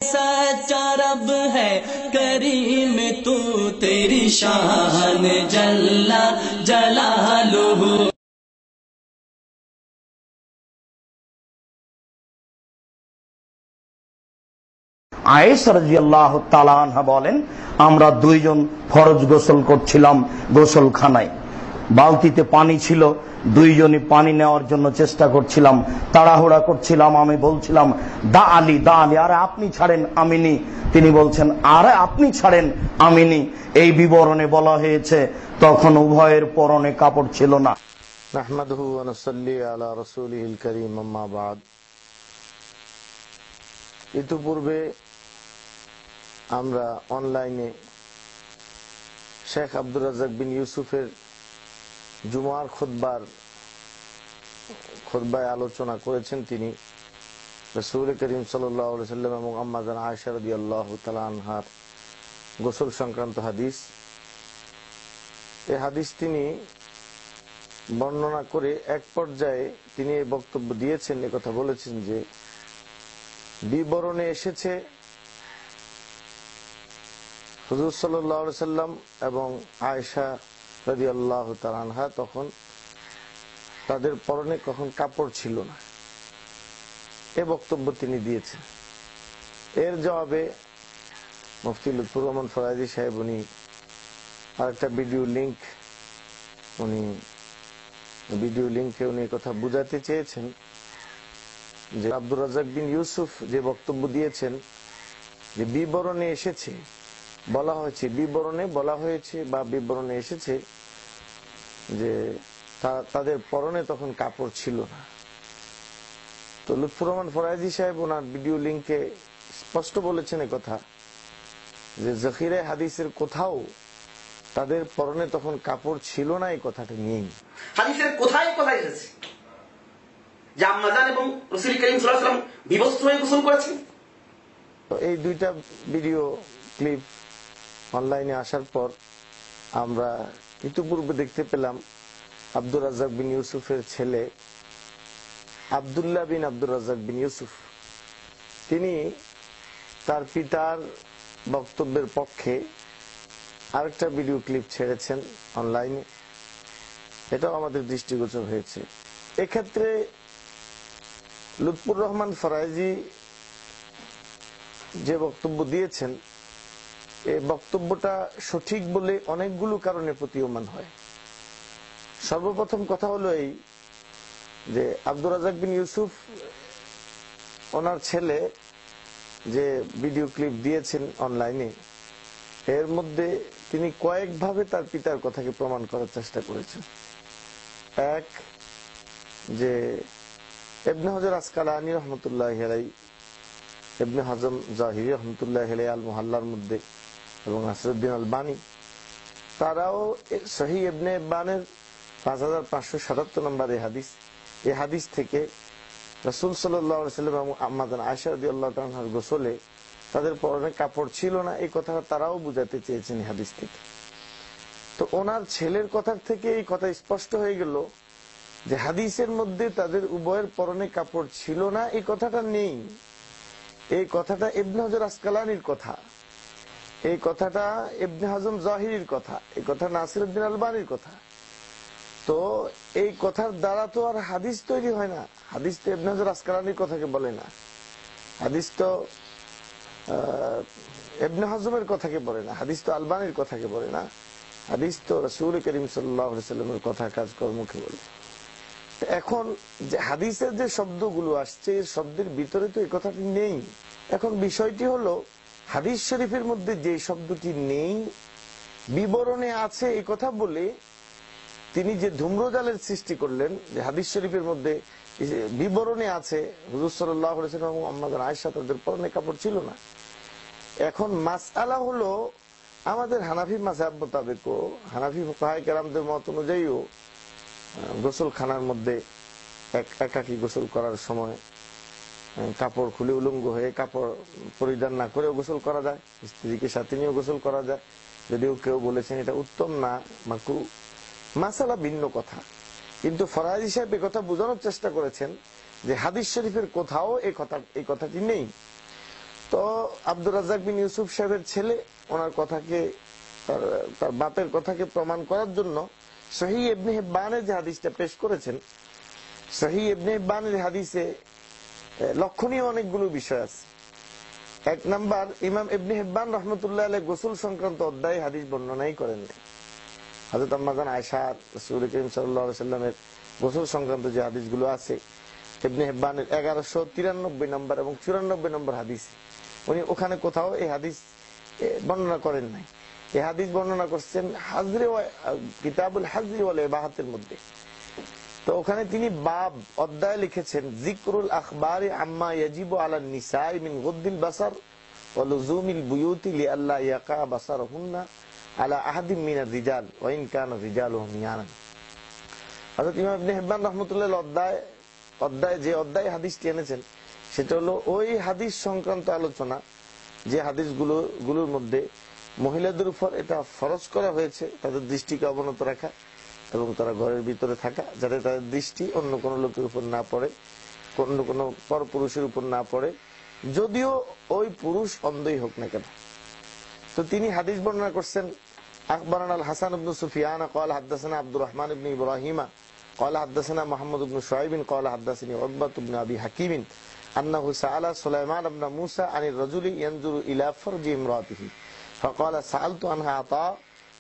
सच्चा रब है करीम तू तेरी शान जल्ला जलालुहु। আয়েশা রাদিয়াল্লাহু তাআলা আনহা বলেন, আমরা দুইজন ফরজ গোসল করছিলাম গোসলখানায়। বালতিতে পানি ছিল, দুইজনই পানি নেওয়ার জন্য চেষ্টা করছিলাম, তাড়াহুড়া করছিলাম। আমি বলছিলাম দা আলী দা আলী, আরে আপনি ছাড়েন আমিনি। তিনি বলছেন আরে আপনি ছাড়েন আমিনি। এই বিবরণে বলা হয়েছে তখন উভয়ের পরনে কাপড় ছিল না। নাহমাদুহু ওয়া নুসাল্লি আলা রাসূলিহিল কারীম, আম্মা বাদ। ইতিপূর্বে আমরা অনলাইনে শেখ আব্দুর রাজ্জাক বিন ইউসুফের জুমার খুতবায় আলোচনা করেছেন। তিনি রাসূল করিম সাল্লাল্লাহু আলাইহি ওয়াসাল্লাম এবং আম্মা জান আয়েশা রাদিয়াল্লাহু তাআলা আনহার গোসল সংক্রান্ত হাদিস। এই হাদিস তিনি বর্ণনা করে এক পর্যায়ে তিনি এই বক্তব্য দিয়েছেন, এই কথা বলেছেন যে বিবরণে এসেছে হুজুর সাল্লাল্লাহু আলাইহি ওয়াসাল্লাম এবং আয়েশা রাদিয়াল্লাহু তাআলা আনহা তখন তাদের পরনে কখন কাপড় ছিল না, এই বক্তব্য তিনি দিয়েছেন। এর জবাবে মুফতি লুৎফুর রহমান ফরাজি সাহেব উনি আরেকটা ভিডিও লিংকে উনি কথা বুঝাতে চেয়েছেন যে আব্দুর রাজ্জাক বিন ইউসুফ যে বক্তব্য দিয়েছেন যে বিবরণে এসেছে, বলা হয়েছে বিবরণে এসেছে যে তাদের পরনে তখন কাপড় ছিল না। তো লুৎফুর রহমান ফরাজি সাহেব ওনার ভিডিও লিংকে স্পষ্ট বলেছেন কথা যে জখিরে হাদিসের কোথাও তাদের পরনে তখন কাপড় ছিল না, এই কথাটা নেই। হাদিসের কোথায় কোথায় এসেছে যে আম্মা জান এবং রাসূল করিম সাল্লাল্লাহু আলাইহি ওয়াসাল্লাম বিবস্ত্র হয়ে গোসল করেছেন? তো এই দুইটা ভিডিও ক্লিপ অনলাইনে আসার পর আমরা ইতিপূর্বে দেখতে পেলাম আব্দুর রাজ্জাক বিন ইউসুফের ছেলে আব্দুল্লাহ বিন আব্দুর রাজ্জাক বিন ইউসুফ তিনি তার পিতার বক্তব্যের পক্ষে আরেকটা ভিডিও ক্লিপ ছেড়েছেন অনলাইনে। এটাও আমাদের দৃষ্টিগোচর হয়েছে। এক্ষেত্রে লুৎফুর রহমান ফরাজি যে বক্তব্য দিয়েছেন, এই বক্তব্যটা সঠিক বলে অনেকগুলো কারণে প্রতীয়মান হয়। সর্বপ্রথম কথা হলো এই যে আব্দুর রাজ্জাক বিন ইউসুফ ওনার ছেলে যে ভিডিও ক্লিপ দিয়েছেন অনলাইনে, এর মধ্যে তিনি কয়েকভাবে তার পিতার কথাকে প্রমাণ করার চেষ্টা করেছেন। এক, যে ইবনে হাজার আসকালানী রহমতুল্লাহি আলাইহি, ইবনে হাজম জাহিরি রহমতুল্লাহি আলাইহি আল মুহাল্লার মধ্যে এবং নাসিরউদ্দিন আলবানী তারাও সহিহ ইবনে ইব্বানের 5577 নম্বর এই হাদিস থেকে রাসূল সাল্লাল্লাহু আলাইহি ওয়াসাল্লাম এবং আম্মা জান আয়েশা রাদিয়াল্লাহু তাআলা আনহার গোসলে তাদের পরনে কাপড় ছিল না, এই কথাটা তারাও বুঝাতে চেয়েছেন এই হাদিস থেকে। তো ওনার ছেলের কথা থেকে এই কথা স্পষ্ট হয়ে গেল যে হাদিসের মধ্যে তাদের উভয়ের পরনে কাপড় ছিল না, এই কথাটা নেই। এই কথাটা ইবনে হাজার আসকালানির কথা, এই কথাটা ইবনে হাজম জাহিরির কথা, এই কথা নাসিরউদ্দিন আলবানীর কথা। তো এই কথার দ্বারা তো আর হাদিস তৈরি হয় না। হাদিস তো ইবনে হাজার আসকালানির কথাকে বলে না, হাদিস তো ইবনে হাজমের কথাকে বলে না, হাদিস তো আলবানীর কথাকে বলে না, হাদিস তো রাসূল করিম সাল্লাল্লাহু আলাইহি ওয়াসাল্লামের কথা কাজকর্মকে বলে। এখন যে হাদিসের যে শব্দগুলো আসছে, এর শব্দের ভিতরে তো এই কথাটি নেই। এখন বিষয়টি হলো হাদিস শরীফের মধ্যে যে শব্দটি নেই, বিবরণে আছে এই কথা বলে তিনি যে ধূম্রজালের সৃষ্টি করলেন যে হাদিস শরীফের মধ্যে বিবরণে আছে হুজুর সাল্লাল্লাহু আলাইহি ওয়াসাল্লাম এবং আম্মা জান আয়েশা তাদের পরনে কাপড় ছিল না। এখন মাসআলা হলো আমাদের হানাফি মাযহাব মোতাবেক, হানাফি ফুকাহায়ে কেরামদের মত অনুযায়ীও গোসলখানার মধ্যে একাকী গোসল করার সময় কাপড় খুলে উলঙ্গ হয়ে কাপড় পরিধান না করেও গোসল করা যায়, স্ত্রীকে সাথে নিয়েও গোসল করা যায়। যদিও কেউ বলেছেন এটা উত্তম না, মাকরুহ, মাসালা ভিন্ন কথা। কিন্তু ফরাজি সাহেব এই কথা বোঝানোর চেষ্টা করেছেন যে হাদিস শরীফের কোথাও এই কথাটি নেই। তো আব্দুর রাজ্জাক বিন ইউসুফ সাহেবের ছেলে ওনার কথাকে তার বাপের কথাকে প্রমাণ করার জন্য সহিহ ইবনে হিব্বানের যে হাদিসটা পেশ করেছেন, সহিহ ইবনে হিব্বানের হাদিসে লক্ষণীয় অনেকগুলো বিষয় আছে। এক নাম্বার, ইমাম ইবনে হিব্বান রহমতুল্লাহ আলাইহি গোসল সংক্রান্ত অধ্যায়ে হাদিস বর্ণনাই করেন না। হযরত আম্মা জান আয়েশা রাসূল করিম সাল্লাল্লাহু আলাইহি ওয়াসাল্লামের গোসল সংক্রান্ত যে হাদিসগুলো আছে ইবনে হিব্বানের 1193 নম্বর এবং 94 নম্বর হাদিস, উনি ওখানে কোথাও এই হাদিস বর্ণনা করেন নাই। এই হাদিস বর্ণনা করছেন কিতাবুল হাজরি ওয়াল ইবাহাতের মধ্যে। তো ওখানে তিনি বাব অধ্যায় লিখেছেন যিকরুল আখবারি আম্মা ইয়াজিবু আলান নিসাই মিন গুদ্দিল বাসার ওয়া লুজুমিল বুয়ুতি লিআল্লা ইয়াকা বাসারহুন্না আলা আহাদিম মিনার রিজাল ওয়া ইন কানা রিজালুহুম ইয়ানান। হযরত ইমাম ইবনে হিব্বান রাহমাতুল্লাহ অধ্যায় যে অধ্যায় হাদিসটি এনেছেন সেটা হলো ওই হাদিস সংক্রান্ত আলোচনা যে হাদিসগুলোর মধ্যে মহিলাদের উপর এটা ফরজ করা হয়েছে তাদের দৃষ্টিকে অবনত রাখা এবং তারা ঘরের ভিতরে থাকা, যাতে তাদের দৃষ্টি অন্য কোনো লোকের উপর না পড়ে, অন্য কোনো পরপুরুষের উপর না পড়ে, যদিও ওই পুরুষ অন্ধই হোক না কেন। তো তিনি হাদিস বর্ণনা করছেন আখবারানা আল হাসান ইবনে সুফিয়ান قال حدثنا عبد الرحمن بن ابراهيم قال حدثنا محمد بن شعيب قال حدثني عقبة بن ابي حكيم انه سأل سليمان بن موسى عن الرجل ينظر الى فرج امراته فقال سألت عنها عطاء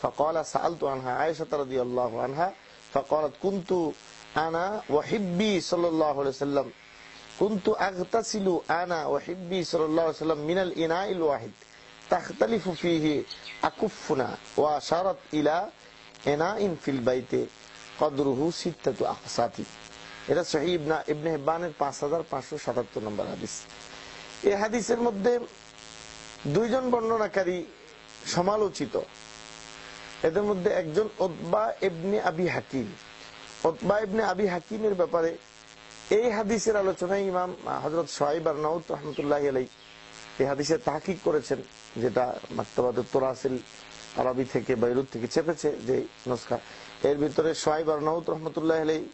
فقال سألت عنها عائشة رضي الله عنها فقالت كنت أنا وحبي صلى الله عليه وسلم كنت أغتسل أنا وحبي صلى الله عليه وسلم من الإناء الواحد تختلف فيه أكفنا وأشارت إلى إناء في البيت قدره 6 أقساط। এটা সহিহ ইবনে হিব্বানের 5577 নম্বর হাদিস। এই হাদিসের মধ্যে দুইজন বর্ণনাকারী সমালোচিত। এদের মধ্যে একজন উতবা ইবনে আবি হাকিম। উতবা ইবনে আবি হাকিমের ব্যাপারে এই হাদিসের আলোচনায় ইমাম হযরত শুআইব আরনাউত রাহমাতুল্লাহি আলাইহি এই হাদিসের তাহকিক করেছেন, যেটা মাকতাবাতুত তুরাসিল আরবি থেকে বৈরুত থেকে চেপেছে যে নুসখা, এর ভিতরে শুআইব আরনাউত রাহমাতুল্লাহি আলাইহি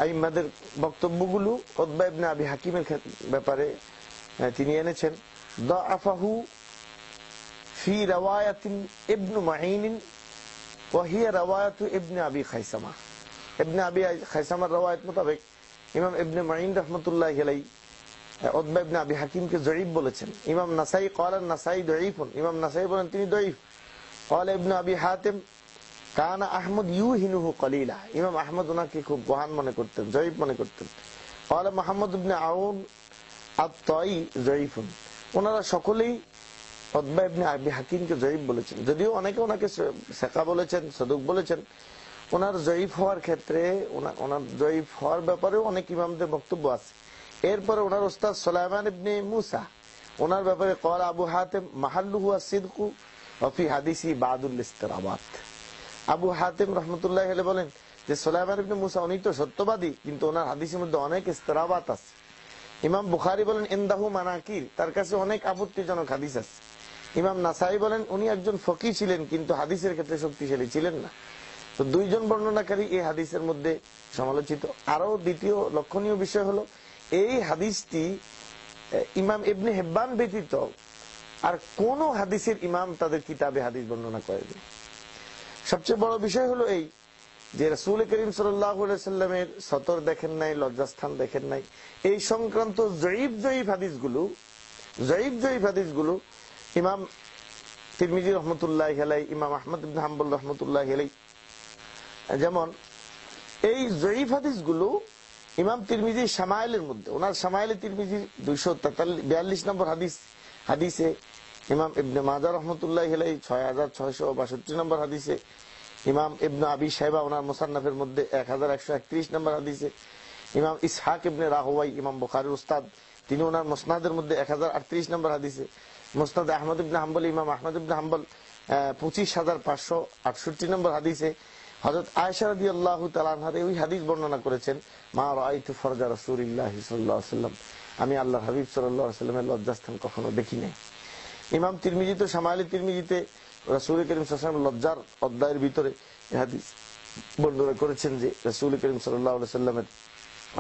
আইম্মাদের বক্তব্যগুলো উতবা ইবনে আবি হাকিমের ব্যাপারে তিনি এনেছেন। দাআফাহু ফি রাওয়ায়াতিন ইবনে মাঈন وهي رواية ابن أبي خيثمة। ابن أبي خيثمة رواية مطابق ইমাম ইবনে মাঈন রাহমাতুল্লাহি আলাইহি উতবা ইবনে আবি হাকিমকে যঈফ বলেছেন। ইমাম নাসাই قال النسائي ضعيف, ইমাম নাসাই বলেন তিনি যঈফ। قال ابن أبي حاتم كان أحمد يوهنه قليلا, ইমাম আহমদ ওনাকে খুব গহান মনে করতেন, যঈফ মনে করতেন। قال محمد بن عون الطائي ضعيف। ওনারা সকলেই উতবা ইবনে আবি হাকিমকে যঈফ বলেছেন, যদিও অনেকে ওনাকে সিকা বলেছেন, সাদুক বলেছেন। ওনার যঈফ হওয়ার ক্ষেত্রে ওনার যঈফ হওয়ার ব্যাপারেও অনেক ইমামদের বক্তব্য আছে। এরপরে ওনার উস্তাদ সুলাইমান ইবনে মুসা ওনার ব্যাপারে ক্বাল আবু হাতিম মাহাল্লুহু আস-সিদকু ওয়া ফি হাদিসি বাদুল ইসতিরাবাত। আবু হাতিম রাহমাতুল্লাহি আলাইহি বলেন যে সুলাইমান ইবনে মুসা উনি তো সত্যবাদী, কিন্তু ওনার হাদিসের মধ্যে অনেক ইসতিরাবাত আছে। ইমাম বুখারী বলেন ইনদাহু মানাকির, তার কাছে অনেক আপত্তিজনক হাদিস আছে। ইমাম নাসাই বলেন উনি একজন ফকি ছিলেন, কিন্তু হাদিসের ক্ষেত্রে শক্তিশালী ছিলেন না। তো দুইজন বর্ণনাকারী এই হাদিসের মধ্যে সমালোচিত। আরো দ্বিতীয় লক্ষণীয় বিষয় হলো এই হাদিসটি ইমাম ইবনে হিব্বান ব্যতীত আর কোন হাদিসের ইমাম তাদের কিতাবে হাদিস বর্ণনা করেনি। সবচেয়ে বড় বিষয় হলো এই যে রাসূল করিম সাল্লাল্লাহু আলাইহি সাল্লামের সতর দেখেন নাই, লজ্জাস্থান দেখেন নাই, এই সংক্রান্ত জয়ীফ হাদিসগুলো ইমাম তিরমিজি রহমতুল্লাহি আলাইহি, ইমাম আহমদ ইবনে হাম্বল রহমতুল্লাহি আলাইহি, যেমন এই জয়ীফ হাদিসগুলো ইমাম তিরমিজি শামাইলের মধ্যে, ওনার শামাইলে তিরমিজি 242 নম্বর হাদিসে, ইমাম ইবনে মাজাহ রাহমাতুল্লাহি আলাইহি 6662 নম্বর হাদিসে, ইমাম ইবনে আবি শাইবা ওনার মুসান্নাফের মধ্যে 1131 নম্বর হাদিসে, ইমাম ইসহাক ইবনে রাহওয়াই ইমাম বুখারীর উস্তাদ তিনি ওনার মুসনাদের মধ্যে 1038 নম্বর হাদিসে, মুসনাদ আহমদ ইবনে হাম্বল ইমাম আহমদ ইবনে হাম্বল 25568 নম্বর হাদিসে হযরত আয়েশা রাদিয়াল্লাহু তাআলা আনহা ওই হাদিস বর্ণনা করেছেন, মা রাআইতু ফরজা রাসূলিল্লাহ সাল্লাল্লাহু আলাইহি ওয়াসাল্লাম, আমি আল্লাহর হাবিব সাল্লাল্লাহু আলাইহি ওয়াসাল্লামের লজ্জাস্থান কখনো দেখি নাই। ইমাম তিরমিজি তো শামাইলে তিরমিজিতে রাসূল করিম সাল্লাল্লাহু আলাইহি ওয়াসাল্লাম লজ্জার অধ্যায়ের ভিতরে এই হাদিস বর্ণনা করেছেন যে রাসূল করিম সাল্লাল্লাহু আলাইহি ওয়াসাল্লামের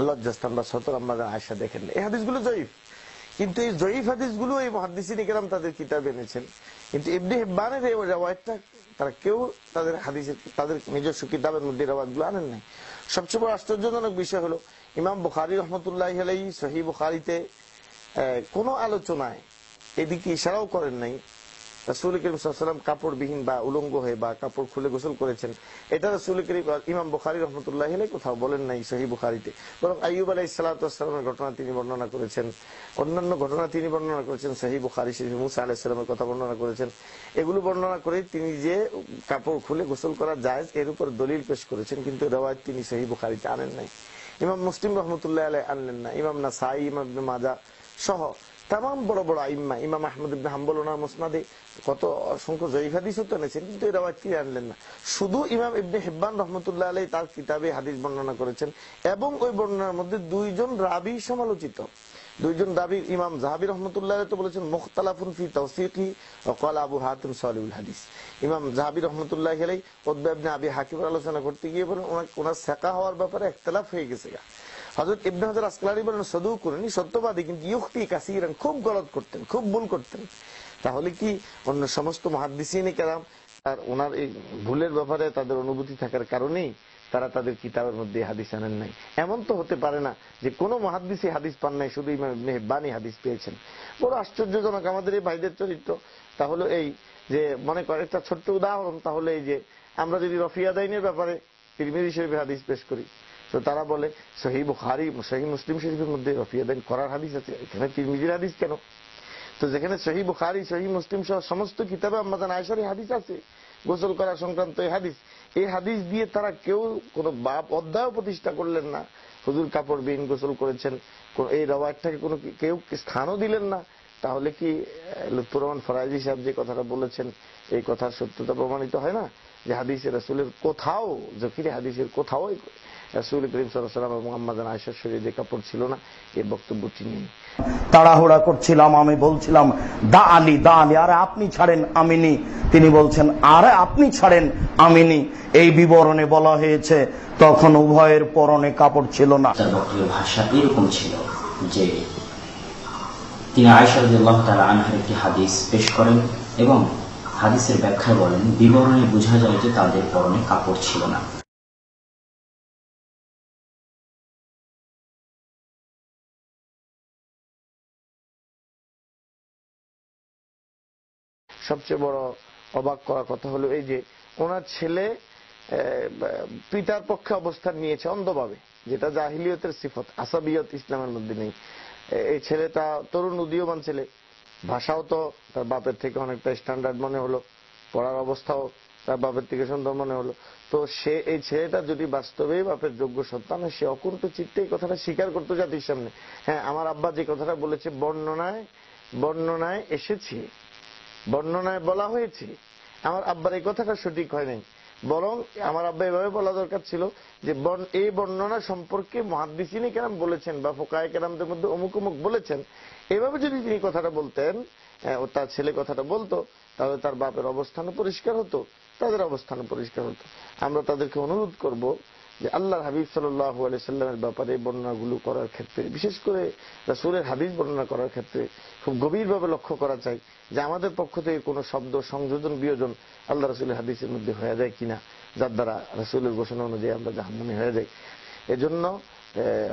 লজ্জাস্থান বা সতর আম্মা আয়েশা দেখেন না। এই হাদিসগুলো জয়ীফ, কিন্তু এই জয়ীফ হাদিসগুলো এই মুহাদ্দিসিন কেরাম তাদের কিতাব এনেছেন, কিন্তু ইবনে হিব্বানের এই রওয়ায়াতটা তারা কেউ তাদের হাদিসের তাদের নিজস্ব কিতাবের মধ্যে রওয়ায়াতগুলো আনেন নাই। সবচেয়ে বড় আশ্চর্যজনক বিষয় হলো ইমাম বুখারী রাহমাতুল্লাহি আলাইহি সহিহ বুখারীতে কোনো আলোচনায় এদিকে ইশারাও করেন নাই রাসূল করিম সাল্লাল্লাহু আলাইহি ওয়াসাল্লাম কাপড়বিহীন বা উলঙ্গ হয়ে বা কাপড় খুলে গোসল করেছেন। এটা রাসূল করিম ইমাম বুখারী রাহমাতুল্লাহি আলাইহি কোথাও বলেন নাই সহিহ বুখারীতে। বরং আইয়ুব আলাইহিস সালাতু ওয়াস সালামের ঘটনা তিনি বর্ণনা করেছেন, অন্যান্য ঘটনা তিনি বর্ণনা করেছেন, সহিহ বুখারী শরীফ মুসা আলাইহিস সালামের কথা বর্ণনা করেছেন। এগুলো বর্ণনা করে তিনি যে কাপড় খুলে গোসল করা জায়েজ এর উপর দলিল পেশ করেছেন, কিন্তু রওয়ায়াত তিনি সহিহ বুখারীতে আনেন নাই। ইমাম মুসলিম রাহমাতুল্লাহি আলাইহি আনলেন না। ইমাম নাসাঈ, ইমাম ইবনে মাজাহ সহ তামাম বড় বড় আইম্মা, ইমাম আহমদ ইবনে হাম্বল ওনার মুসনাদে কত অসংখ্য জয়ীফ হাদিসও তো এনেছেন, কিন্তু এই রওয়ায়াত তিনি আনলেন না। শুধু ইমাম ইবনে হিব্বান রাহমাতুল্লাহি আলাইহি তার কিতাবে হাদিস বর্ণনা করেছেন, এবং ওই বর্ণনার মধ্যে দুইজন রাবী সমালোচিত, দুইজন রাবী। ইমাম যাহাবী রাহমাতুল্লাহি আলাইহি তো বলেছেন মুখতালাফুন ফি তাওসীকি ওয়া ক্বালা আবু হাতিম সালিহুল হাদিস। ইমাম যাহাবী রাহমাতুল্লাহি আলাইহি উতবা ইবনে আবী হাকিমের আলোচনা করতে গিয়ে বলেন ওনার সাকা হওয়ার ব্যাপারে ইখতিলাফ হয়ে গেছে। হযরত ইবনে হাজার আসকালানী বলেন সাদুকুন, সত্যবাদী, কিন্তু ইউখতি কাসীরান, খুব গলত করতেন, খুব ভুল করতেন। তাহলে কি অন্য সমস্ত মুহাদ্দিসিন কেরাম আর ওনার এই ভুলের ব্যাপারে তাদের অনুভূতি থাকার কারণেই তারা তাদের কিতাবের মধ্যে হাদিস আনেন নাই? এমন তো হতে পারে না যে কোনো মুহাদ্দিসই হাদিস পান নাই, শুধু ইমাম ইবনে হিব্বানই হাদিস পেয়েছেন। বড় আশ্চর্যজনক আমাদের এই ভাইদের চরিত্র। তাহলে এই যে মনে করে একটা ছোট্ট উদাহরণ, তাহলে এই যে আমরা যদি রফিয়াদাইনের ব্যাপারে তিরমিজি শরীফে হাদিস পেশ করি, তো তারা বলে সহিহ বুখারী সহিহ মুসলিম শরীফের মধ্যে রফিয়াদাইন করার হাদিস আছে, এখানে তিরমিজির হাদিস কেন? তো যেখানে সহিহ বুখারী সহিহ মুসলিম সহ সমস্ত কিতাবে আম্মা জান আয়েশার হাদিস আছে গোসল করা সংক্রান্ত এই হাদিস দিয়ে তারা কেউ কোনো বাপ অধ্যায় প্রতিষ্ঠা করলেন না, হুজুর কাপড় বিহীন গোসল করেছেন, এই রওয়ায়াতটাকে কোনো কেউ স্থানও দিলেন না। তাহলে কি লুৎফুর রহমান ফরাইজি সাহেব যে কথাটা বলেছেন এই কথার সত্যতা প্রমাণিত হয় না? যে হাদিসে রাসূলের কোথাও, যকিরে হাদিসের কোথাও রাসূল করিম সাল্লাল্লাহু আলাইহি ওয়াসাল্লাম এবং আম্মা জান আয়েশার শরীরে কাপড় ছিল না, এই বক্তব্যটি নেই। তাড়াহুড়া করছিলাম, আমি বলছিলাম দা আলী, আরে আপনি ছাড়েন আমিনি। তিনি বলছেন আরে আপনি ছাড়েন আমিনি। এই বিবরণে বলা হয়েছে তখন উভয়ের পরনে কাপড় ছিল না। তার বক্তব্যের ভাষা এরকম ছিল যে তিনি আয়েশা রাদিয়াল্লাহু তাআলা আনহার একটি হাদিস পেশ করেন এবং হাদিসের ব্যাখ্যা বলেন বিবরণে বোঝা যায় যে তাদের পরনে কাপড় ছিল না। সবচেয়ে বড় অবাক করার কথা হলো এই যে ওনার ছেলে পিতার পক্ষে অবস্থান নিয়েছে অন্ধভাবে, যেটা জাহিলিয়তের সিফত, আসাবিয়ত ইসলামের মধ্যে নেই। এই ছেলেটা তরুণ উদীয়মান ছেলে, ভাষাও তো তার বাপের থেকে অনেকটা স্ট্যান্ডার্ড মনে হলো, পড়ার অবস্থাও তার বাপের থেকে সুন্দর মনে হলো। তো সে এই ছেলেটা যদি বাস্তবেই বাপের যোগ্য সন্তান, সে অকুণ্ঠ চিত্তে এই কথাটা স্বীকার করতো জাতির সামনে, হ্যাঁ আমার আব্বা যে কথাটা বলেছে বর্ণনায় এসেছে, বর্ণনায় বলা হয়েছে, আমার আব্বার এই কথাটা সঠিক হয় নাই, বরং আমার আব্বা এভাবে বলা দরকার ছিল যে এই বর্ণনা সম্পর্কে মুহাদ্দিসিন কেরাম বলেছেন বা ফুকায়ে কেরামদের মধ্যে অমুক অমুক বলেছেন, এভাবে যদি তিনি কথাটা বলতেন, ও তার ছেলে কথাটা বলতো, তাহলে তার বাপের অবস্থানও পরিষ্কার হতো, তাদের অবস্থানও পরিষ্কার হতো। আমরা তাদেরকে অনুরোধ করব যে আল্লাহর হাবিব সাল্লাল্লাহু আলাইহি সাল্লামের ব্যাপারে বর্ণনাগুলো করার ক্ষেত্রে, বিশেষ করে রাসূলের হাদিস বর্ণনা করার ক্ষেত্রে খুব গভীরভাবে লক্ষ্য করা চাই যে আমাদের পক্ষ থেকে কোনো শব্দ সংযোজন বিয়োজন আল্লাহ রাসূলের হাদিসের মধ্যে হয়ে যায় কিনা, যার দ্বারা রাসূলের ঘোষণা অনুযায়ী আমরা জাহান্নামী হয়ে যাই। এজন্য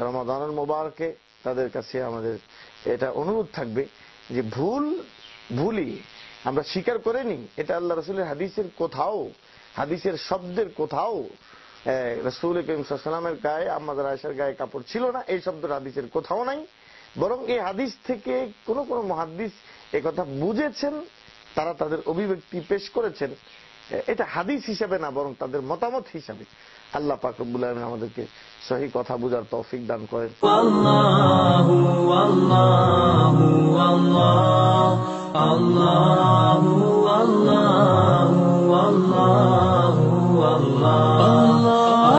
রমাদানুল মুবারকে তাদের কাছে আমাদের এটা অনুরোধ থাকবে যে ভুলই আমরা স্বীকার করে নিই, এটা আল্লাহ রাসূলের হাদিসের কোথাও, হাদিসের শব্দের কোথাও রাসূল করিম সাল্লাল্লাহু আলাইহি ওয়াসাল্লামের গায়ে, আম্মা জান আয়েশার গায়ে কাপড় ছিল না, এই শব্দের হাদিসের কোথাও নাই। বরং এই হাদিস থেকে কোন কোন মুহাদ্দিস এই কথা বুঝেছেন, তারা তাদের অভিব্যক্তি পেশ করেছেন, এটা হাদিস হিসেবে না বরং তাদের মতামত হিসেবে। আল্লাহ পাক রব্বুল আলামিন আমাদেরকে সহি কথা বুঝার তৌফিক দান করেন। আল্লাহু আল্লাহু আল্লাহ আল্লাহু